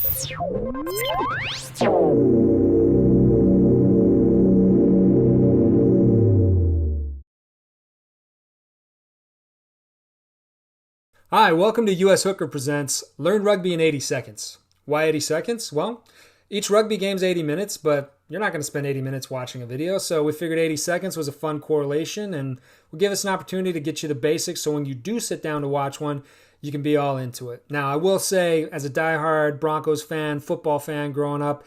Hi, welcome to US Hooker Presents Learn Rugby in 80 Seconds. Why 80 seconds? Well, each rugby game's 80 minutes, but you're not going to spend 80 minutes watching a video, so we figured 80 seconds was a fun correlation and will give us an opportunity to get you the basics so when you do sit down to watch one, you can be all into it. Now, I will say, as a diehard Broncos fan, football fan growing up,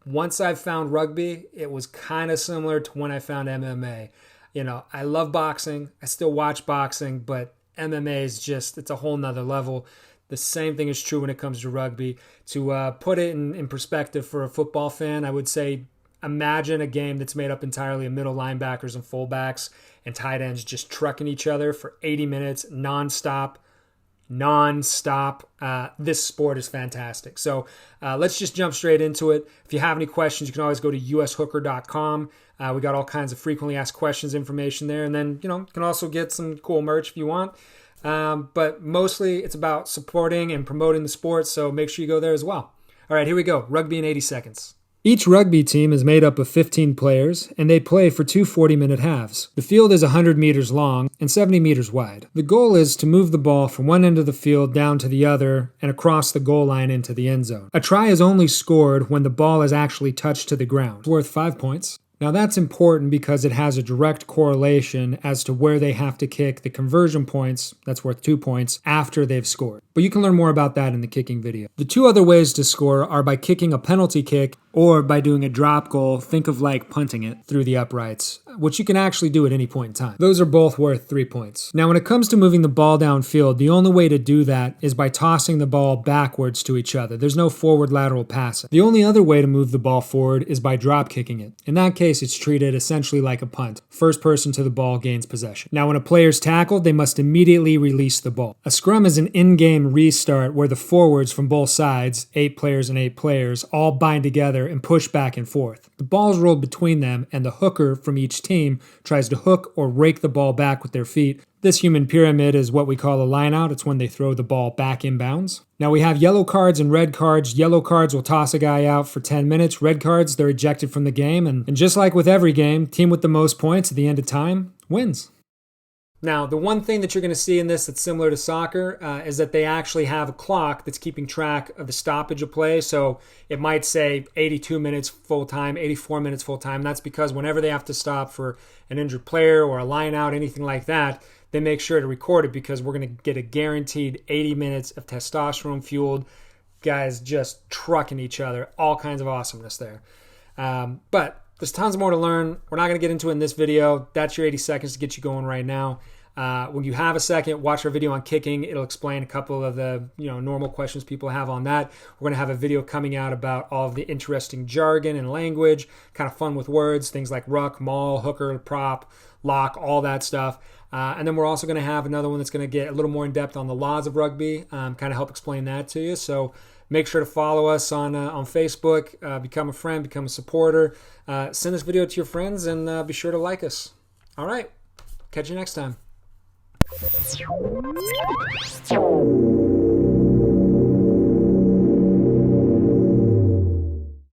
once I found rugby, it was kind of similar to when I found MMA. You know, I love boxing. I still watch boxing, but MMA is just, it's a whole nother level. The same thing is true when it comes to rugby. To put it in perspective for a football fan, I would say imagine a game that's made up entirely of middle linebackers and fullbacks and tight ends just trucking each other for 80 minutes nonstop. This sport is fantastic. So let's just jump straight into it. If you have any questions, you can always go to ushooker.com. We got all kinds of frequently asked questions information there. And then, you can also get some cool merch if you want. But mostly it's about supporting and promoting the sport. So make sure you go there as well. All right, here we go. Rugby in 80 seconds. Each rugby team is made up of 15 players, and they play for two 40-minute halves. The field is 100 meters long and 70 meters wide. The goal is to move the ball from one end of the field down to the other and across the goal line into the end zone. A try is only scored when the ball is actually touched to the ground. It's worth 5 points. Now that's important because it has a direct correlation as to where they have to kick the conversion points, that's worth 2 points, after they've scored. But you can learn more about that in the kicking video. The two other ways to score are by kicking a penalty kick or by doing a drop goal, think of like punting it through the uprights, which you can actually do at any point in time. Those are both worth 3 points. Now when it comes to moving the ball downfield, the only way to do that is by tossing the ball backwards to each other. There's no forward lateral passing. The only other way to move the ball forward is by drop kicking it. In that case, it's treated essentially like a punt. First person to the ball gains possession. Now when a player's tackled, they must immediately release the ball. A scrum is an in-game restart where the forwards from both sides, 8 players and 8 players, all bind together and push back and forth. The ball is rolled between them and the hooker from each team tries to hook or rake the ball back with their feet. This human pyramid is what we call a lineout. It's when they throw the ball back inbounds. Now we have yellow cards and red cards. Yellow cards will toss a guy out for 10 minutes. Red cards, they're ejected from the game. And just like with every game, team with the most points at the end of time wins. Now, the one thing that you're going to see in this that's similar to soccer is that they actually have a clock that's keeping track of the stoppage of play. So it might say 82 minutes full time, 84 minutes full time. That's because whenever they have to stop for an injured player or a line out, anything like that, they make sure to record it because we're going to get a guaranteed 80 minutes of testosterone-fueled guys just trucking each other. All kinds of awesomeness there. But there's tons more to learn. We're not going to get into it in this video. That's your 80 seconds to get you going right now. When you have a second, watch our video on kicking. It'll explain a couple of the normal questions people have on that. We're going to have a video coming out about all of the interesting jargon and language, kind of fun with words, things like ruck, maul, hooker, prop, lock, all that stuff. And then we're also going to have another one that's going to get a little more in depth on the laws of rugby, kind of help explain that to you. So make sure to follow us on Facebook, become a friend, become a supporter. Send this video to your friends and be sure to like us. All right. Catch you next time.